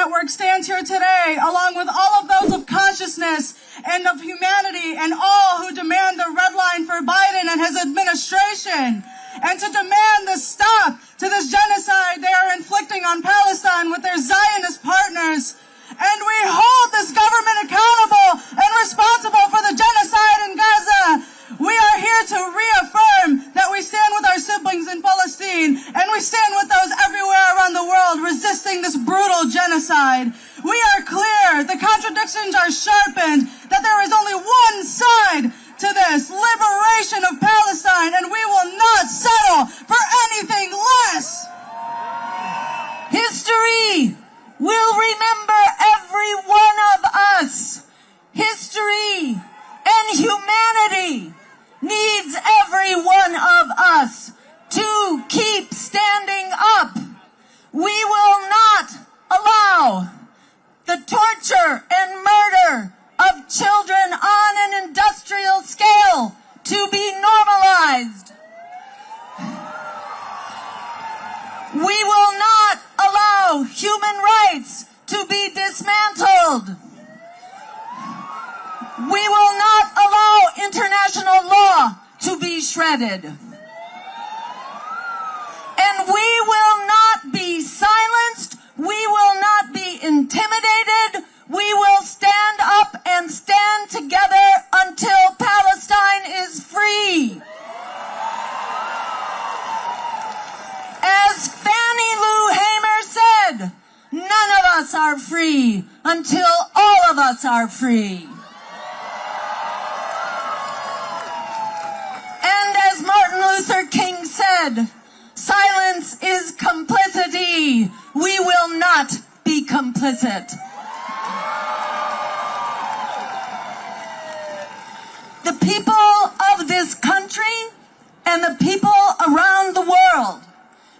Network stands here today, along with all of those of consciousness and of humanity and all who demand the red line for Biden and his administration, and to demand the stop to this genocide they are inflicting on Palestine with their Zionist partners. And we hold this government accountable and responsible for the genocide in Gaza. We are here to reaffirm that we stand with our siblings in Palestine, and we stand with those everywhere around the world resisting this brutal genocide. We are clear, the contradictions are sharpened, that there is only one side to this, liberation of Palestine, and we will not settle for anything less. History will remember every one of us. History and humanity needs every one of us to keep standing up. We will not allow the torture and murder of children on an industrial scale to be normalized. We will not allow human rights to be dismantled. We will not allow international law to be shredded. And we will not be silenced. We will not be intimidated. We will stand up and stand together until Palestine is free. As Fannie Lou Hamer said, none of us are free until all of us are free. And as Martin Luther King said, silence is complicity. We will not be complicit. The people of this country and the people around the world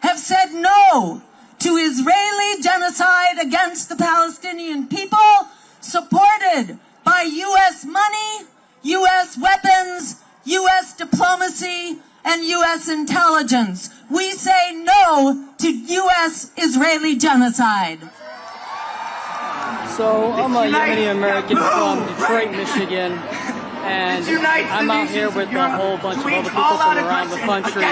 have said no to Israeli genocide against the Palestinian people, supported by U.S. money, U.S. weapons, U.S. diplomacy, and U.S. intelligence. We say no to U.S.-Israeli genocide. So I'm a Yemeni American from Detroit, Michigan, and I'm out here with a whole bunch of other people from around the country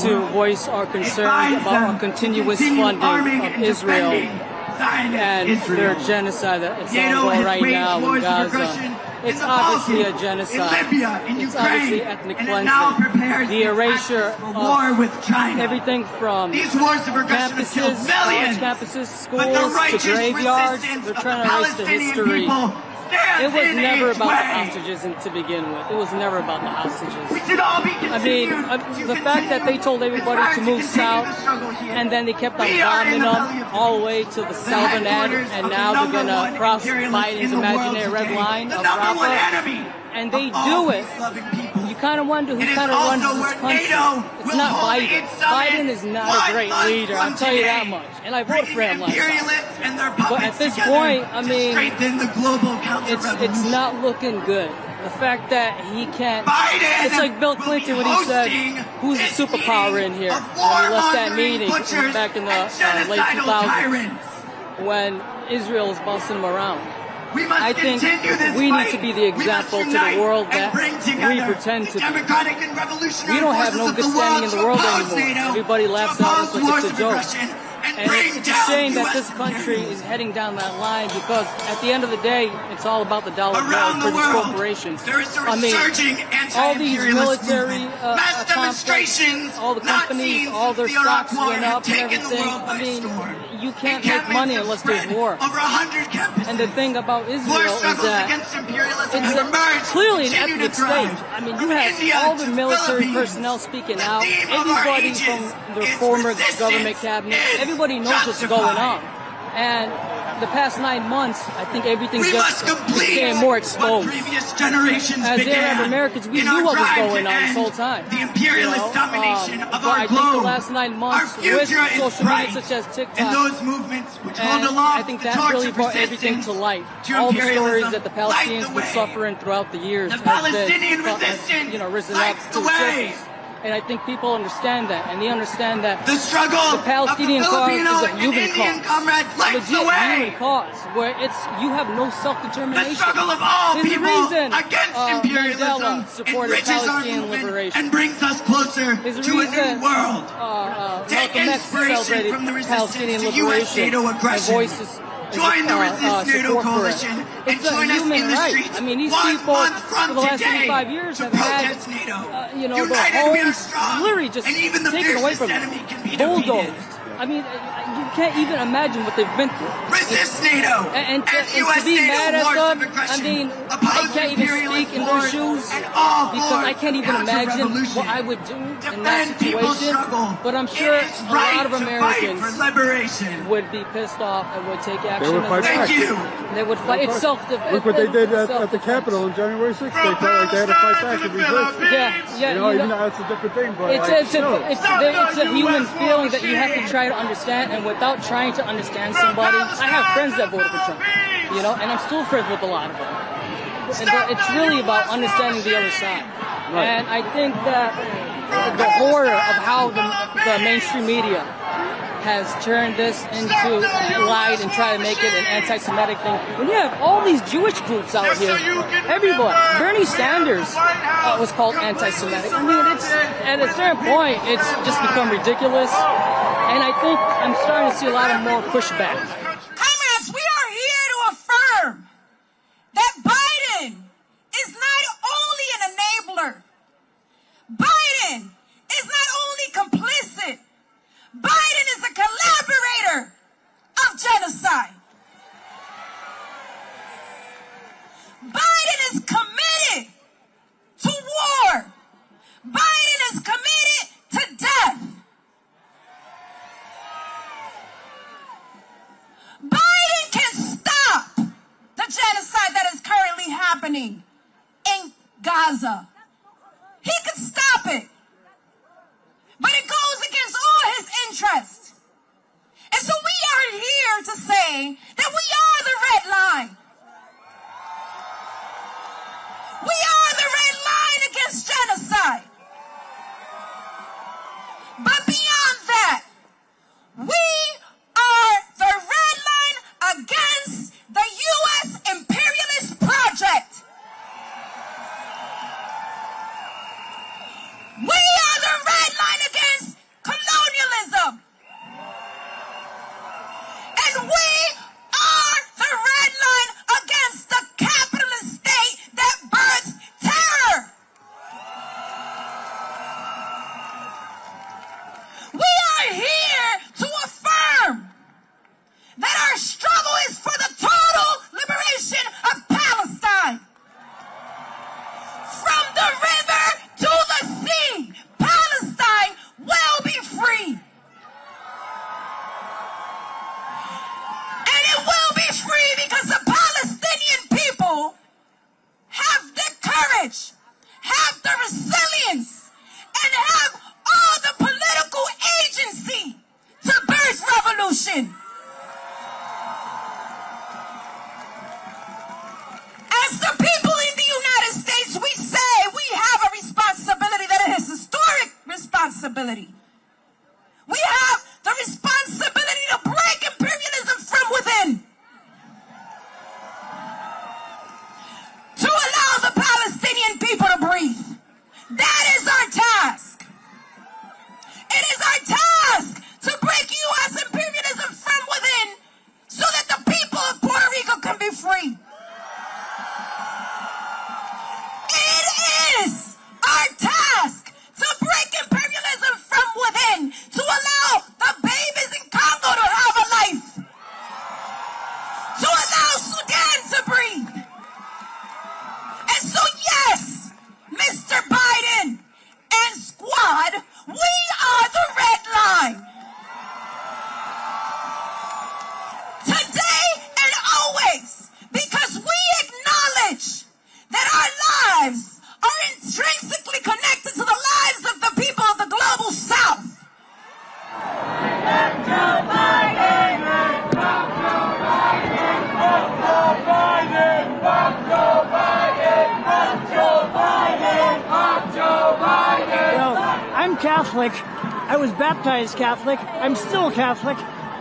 to voice our concerns about our continuous funding of Israel and their genocide that's ongoing right now in Gaza. It's obviously a genocide. It's obviously ethnic cleansing. The erasure of everything from campuses, college campuses, schools, to graveyards. They're trying to erase the history. It was never about the hostages to begin with. It was never about the hostages. I mean, the fact that they told everybody to move south, and then they kept on bombing them all the way to the southern end, and now they're going to cross Biden's imaginary red line of Rafah, and they do it. You kind of wonder who kind of runs this country. It's not Biden. Biden is not a great leader, I'll tell you that much. And I voted for him last time. But at this point, I mean, it's not looking good. The fact that he can't, it's like Bill Clinton when he said, who's the superpower in here? When he left that meeting back in the late 2000s when Israel was bossing him around. I think we need to be the example to the world that we pretend to be. We don't have no good standing in the world anymore. Everybody laughs at us like it's a joke. And it's a shame that this country is heading down that line because at the end of the day, it's all about the dollar bill for these corporations. I mean, all these military demonstrations, all the companies, all their stocks went up and everything. I mean, you can't make money unless there's war. And the thing about Israel is that it's clearly an ethnic state. I mean, you have all the military personnel speaking out, everybody from their former government cabinet, everybody knows what's going on. And the past 9 months, I think everything just became more exposed. As Arab Americans, we knew what was going on this whole time. But I think the last 9 months with social media such as TikTok, and I think that really brought everything to light. All the stories that the Palestinians were suffering throughout the years has been, risen up to the surface. And I think people understand that, and they understand that the struggle the Palestinian of the cause Filipino is a and human Indian cause. comrades lights Legit away. human cause, where you have no self-determination. The struggle of all There's people a reason, against imperialism Mandela supported enriches our Palestinian movement liberation. and brings us closer There's a to a reason, new world. Take Malcolm X inspiration celebrated from the resistance Palestinian to U.S. liberation NATO and aggression. voices. Join the Resist NATO support for it. coalition and It's a join us human in the right. streets I mean, these 1 people month from for the last today 75 years to have had, protest NATO. the United we are homes strong, literally just and even the taken away fiercest from them, enemy can be bulldozed. defeated. I mean, you can't even imagine what they've been through. Resist NATO And to US be NATO mad at wars them, of aggression. I mean, Oppose I can't even imperialist speak in their wars shoes and all because forms I can't even of imagine counter-revolution. what I would do in Defend that people's situation. struggle. But I'm sure It is a right lot of to fight Americans for liberation. would be pissed off and would take action. They would fight Thank back. you. They would fight. It's self-defense. Look what they did at the Capitol on January 6th. They felt like they had to fight back and resist. Yeah, You know, even though that's a different thing, but it's a human feeling that you have to try to understand, and without trying to understand somebody, I have friends that voted for Trump, you know, and I'm still friends with a lot of them. But it's really about understanding the other side. Right. And I think that the horror of how the mainstream media has turned this into lied and tried to make it an anti-Semitic thing. When you have all these Jewish groups out here, everyone, Bernie Sanders was called anti-Semitic. I mean, it's at a certain point, it's just become ridiculous. And I think I'm starting to see a lot of more pushback. Comrades, we are here to affirm that Biden is not only an enabler, Biden is not only complicit, Biden is a collaborator of genocide. Biden is committed to war. Biden is committed to death. Biden can stop the genocide that is currently happening in Gaza. He can stop it. But it goes against all his interests. And so we are here to say that we are the red line. We are the red line against genocide. But beyond that, we are the red line against the U.S. imperialist project. We are the red line against colonialism. And we are the red line against the capitalist state that births terror. We are here to affirm that our struggle is for the total liberation of Palestine. From the river to the sea, Palestine will be free. And it will be free because the Palestinian people have the courage, have the resilience, and have all the political agency to birth revolution. As the people in the United States, we say we have a responsibility that is a historic responsibility. We have the responsibility to break imperialism from within. To allow the Palestinian people to breathe. That is our task. It is our task to break U.S. imperialism from Catholic. I was baptized Catholic. I'm still Catholic.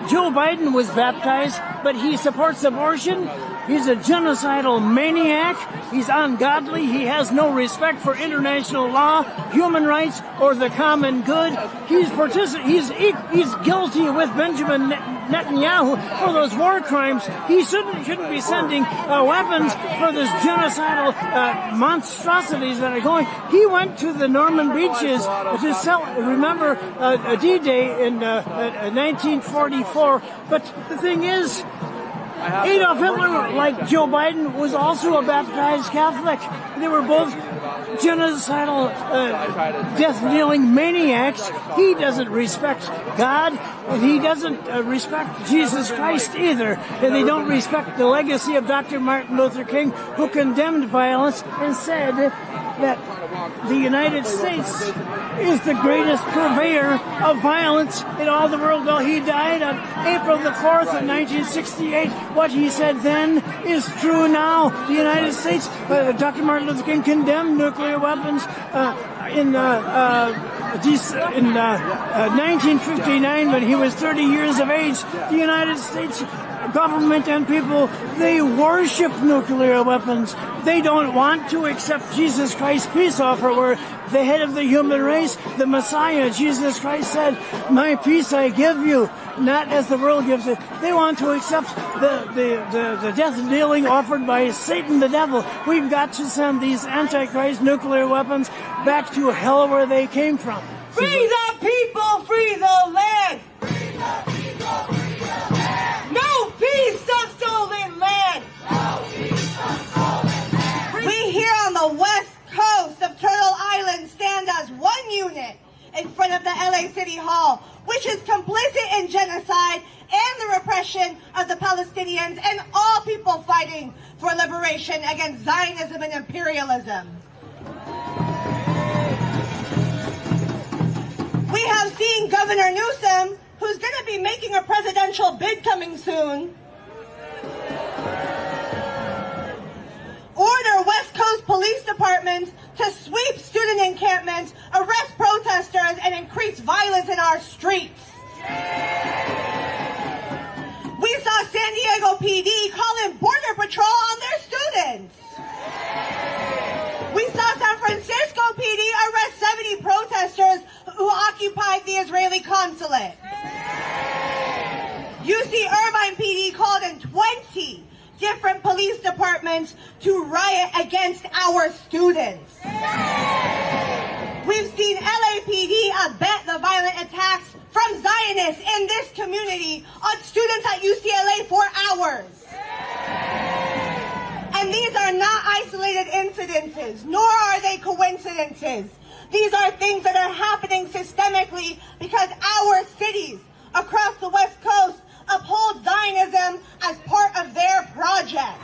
Joe Biden was baptized, but he supports abortion. He's a genocidal maniac. He's ungodly. He has no respect for international law, human rights, or the common good. He's guilty with Benjamin Netanyahu for those war crimes. He shouldn't be sending weapons for this genocidal monstrosities that are going. He went to the Norman beaches to remember D-Day in 1944. But the thing is, Adolf Hitler, like Joe Biden, was also a baptized Catholic. They were both genocidal, death-dealing maniacs. He doesn't respect God, and he doesn't respect Jesus Christ either. And they don't respect the legacy of Dr. Martin Luther King, who condemned violence and said that the United States is the greatest purveyor of violence in all the world. Well, he died on April the 4th of 1968. What he said then is true now. The United States, Dr. Martin Luther King condemned nuclear weapons in 1959 when he was 30 years of age. The United States government and people, they worship nuclear weapons. They don't want to accept Jesus Christ's peace offer, where the head of the human race, the Messiah, Jesus Christ, said, "My peace I give you, not as the world gives it." They want to accept the death dealing offered by Satan the devil. We've got to send these Antichrist nuclear weapons back to hell where they came from. Free the people, free the land. Free the people, free the land. No peace of stolen land. No peace of stolen land. We here on the west coast of Turtle Island stand as one unit in front of the LA City Hall, which is complicit in genocide and the repression of the Palestinians and all people fighting for liberation against Zionism and imperialism. We have seen Governor Newsom, who's going to be making a presidential bid coming soon, order West Coast Police Departments to sweep student encampments, arrest protesters, and increase violence in our streets. We saw San Diego PD calling Border Patrol on their students. We saw San Francisco PD arrest 70 protesters who occupied the Israeli consulate. UC Irvine PD called in 20 different police departments to riot against our students. We've seen LAPD abet the violent attacks from Zionists in this community on students at UCLA for hours. And these are not isolated incidences, nor are they coincidences. These are things that are happening systemically because our cities across the West Coast uphold Zionism as part of their project.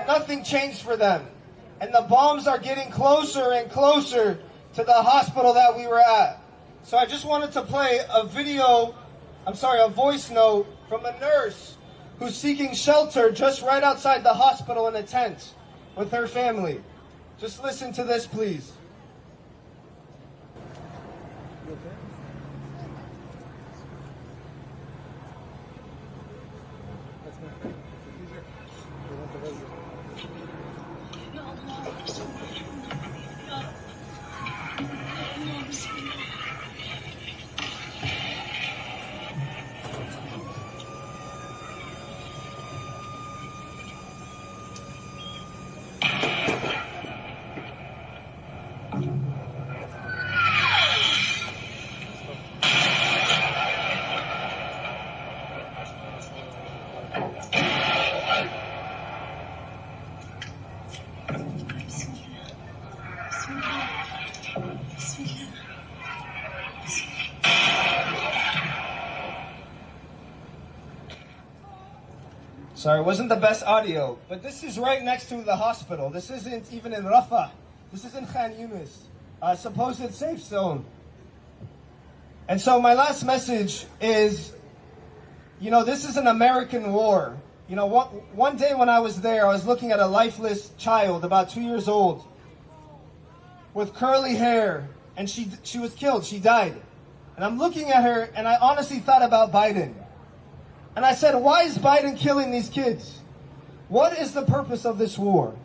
Nothing changed for them. And the bombs are getting closer and closer to the hospital that we were at. So I just wanted to play a voice note from a nurse who's seeking shelter just right outside the hospital in a tent with her family. Just listen to this, please. Sorry, it wasn't the best audio, but this is right next to the hospital. This isn't even in Rafah. This is in Khan Yunis, a supposed safe zone. And so my last message is, you know, this is an American war. You know, one day when I was there, I was looking at a lifeless child, about 2 years old, with curly hair, and she was killed, she died. And I'm looking at her, and I honestly thought about Biden. And I said, why is Biden killing these kids? What is the purpose of this war?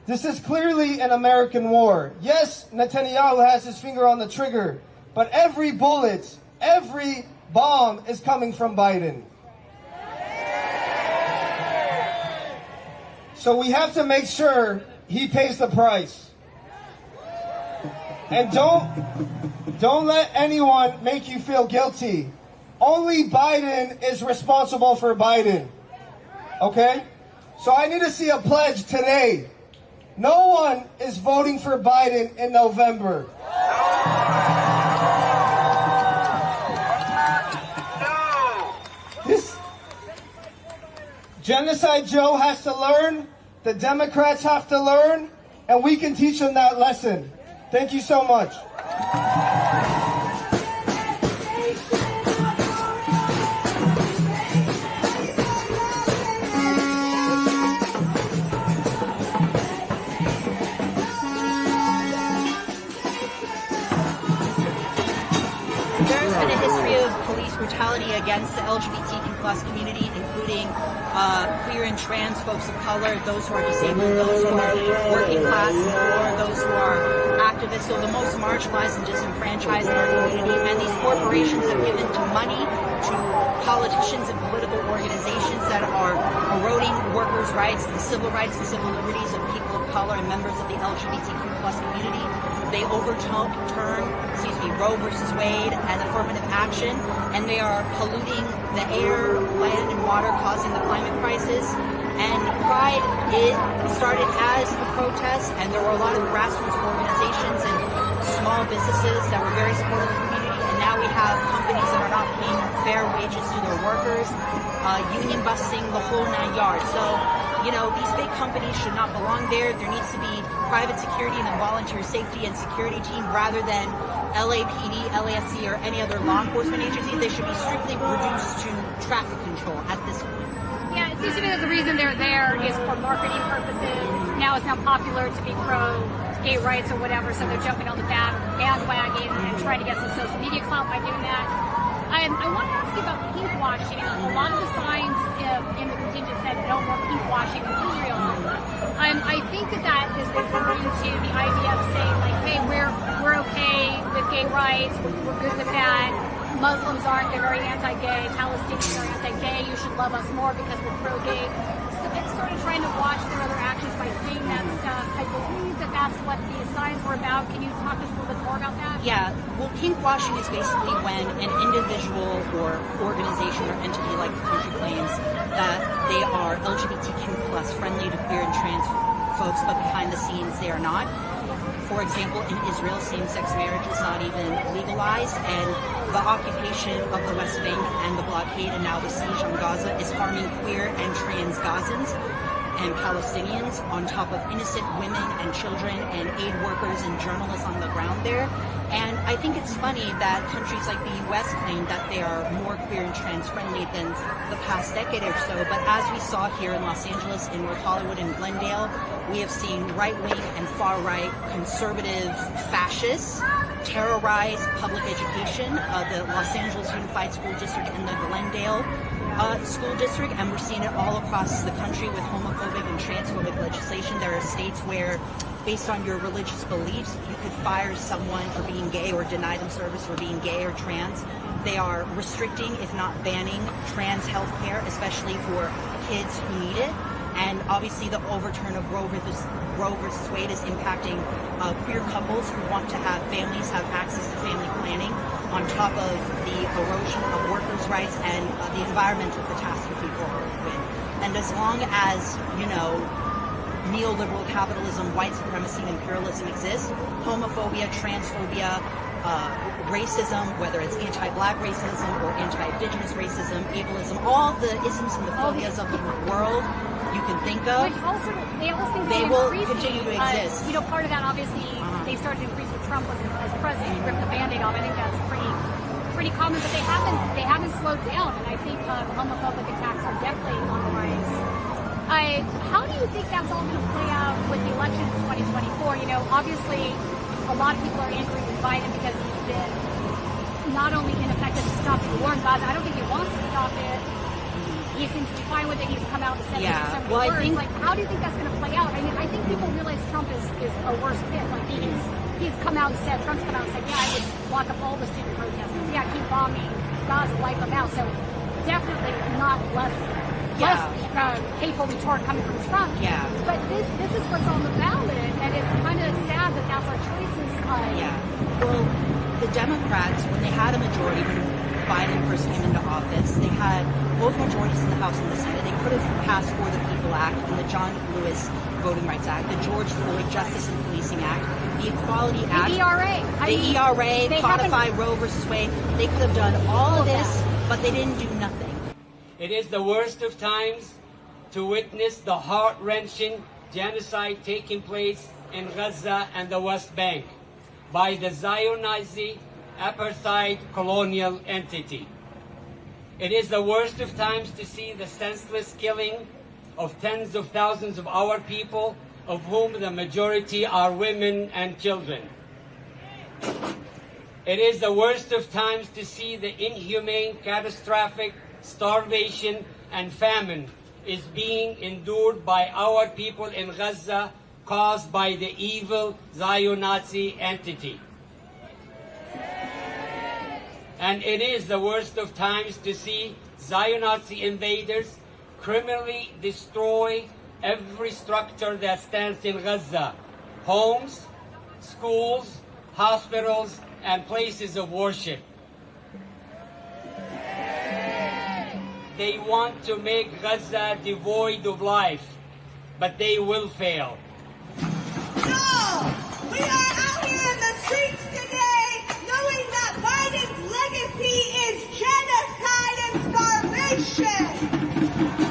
This is clearly an American war. Yes, Netanyahu has his finger on the trigger, but every bullet, every bomb is coming from Biden. So we have to make sure he pays the price. And don't let anyone make you feel guilty. Only Biden is responsible for Biden. Okay? So I need to see a pledge today. No one is voting for Biden in November. This Genocide Joe has to learn, the Democrats have to learn, and we can teach them that lesson. Thank you so much. There's been a history of police brutality against the LGBTQ+ community, including queer and trans folks of color, those who are disabled, those who are working class, or those who are activists, so the most marginalized and disenfranchised in our community. And these corporations have given money to politicians and political organizations that are eroding workers' rights, the civil rights and civil liberties of people of color and members of the LGBTQ+ community. They overturn, Roe versus Wade and affirmative action, and they are polluting the air, land, and water, causing the climate crisis. And Pride, it started as a protest, and there were a lot of grassroots organizations and small businesses that were very supportive of the community, and now we have companies that are not paying fair wages to their workers, union busting, the whole 9 yards. So, you know, these big companies should not belong there. There needs to be private security and a volunteer safety and security team rather than LAPD, LAFC, or any other law enforcement agency. They should be strictly reduced to traffic control at this point. Yeah, it seems to me that the reason they're there is for marketing purposes. Now it's not popular to be pro-gay rights or whatever, so they're jumping on the bandwagon and trying to get some social media clout by doing that. I want to ask you about pink washing. A lot of the signs in the contingent said no more pink washing in Israel. I think that is referring to the IDF saying, like, hey, we're okay with gay rights, we're good with that. Muslims aren't, they're very anti-gay, Palestinians are anti-gay, you should love us more because we're pro-gay. So it's sort of trying to watch their other actions by saying that stuff. I believe that that's what these signs were about. Can you talk to us a little bit more about that? Yeah, well, pink washing is basically when an individual or organization or entity like the country claims that they are LGBTQ+ friendly to queer and trans folks, but behind the scenes they are not. For example, in Israel, same-sex marriage is not even legalized, and the occupation of the West Bank and the blockade and now the siege on Gaza is harming queer and trans Gazans and Palestinians on top of innocent women and children and aid workers and journalists on the ground there. And I think it's funny that countries like the U.S. claim that they are more queer and trans friendly than the past decade or so. But as we saw here in Los Angeles, in North Hollywood, and Glendale, we have seen right-wing and far-right conservative fascists terrorize public education, the Los Angeles Unified School District and the Glendale School District, and we're seeing it all across the country with homophobic and transphobic legislation. There are states where, based on your religious beliefs, you could fire someone for being gay or deny them service for being gay or trans. They are restricting, if not banning, trans health care, especially for kids who need it. And obviously the overturn of Roe versus Wade is impacting queer couples who want to have families, have access to family planning, on top of the erosion of workers' rights and the environmental catastrophe for women. And as long as, you know, neoliberal capitalism, white supremacy, and imperialism exists, homophobia, transphobia, racism, whether it's anti-black racism or anti-indigenous racism, ableism, all the isms and the phobias of the world you can think of, they will increasing. continue to exist. You know, part of that obviously they started to increase with Trump as president. He ripped the Band-Aid off. I think that's pretty common, but they haven't slowed down, and I think homophobic attacks are definitely on the rise. How do you think that's all going to play out with the election in 2024? You know, obviously, a lot of people are angry with Biden because he's been not only ineffective in stopping the war in Gaza. I don't think he wants to stop it. He seems to be fine with it. He's come out and said some words. I think, like, how do you think that's going to play out? I mean, I think people realize Trump is a worse fit. Like, he's come out and said, Trump's come out and said, yeah, I would lock up all the student protesters. Yeah, keep bombing Gaza, wipe them out. So definitely not less hateful retort coming from Trump. Yeah. But this is what's on the ballot, and it's kind of sad that that's our choices. Well, the Democrats, when they had a majority, when Biden first came into office, they had both majorities in the House and the Senate. They could have passed For the People Act and the John Lewis Voting Rights Act, the George Floyd Justice and Policing Act, the Equality Act, the ERA, codify Roe versus Wade. They could have done all of this, but they didn't do nothing. It is the worst of times to witness the heart-wrenching genocide taking place in Gaza and the West Bank by the Zionist apartheid colonial entity. It is the worst of times to see the senseless killing of tens of thousands of our people, of whom the majority are women and children. It is the worst of times to see the inhumane, catastrophic starvation and famine is being endured by our people in Gaza, caused by the evil Zionist entity. And it is the worst of times to see Zionist invaders criminally destroy every structure that stands in Gaza: homes, schools, hospitals, and places of worship. They want to make Gaza devoid of life, but they will fail. No! We are out here in the streets today knowing that Biden's legacy is genocide and starvation.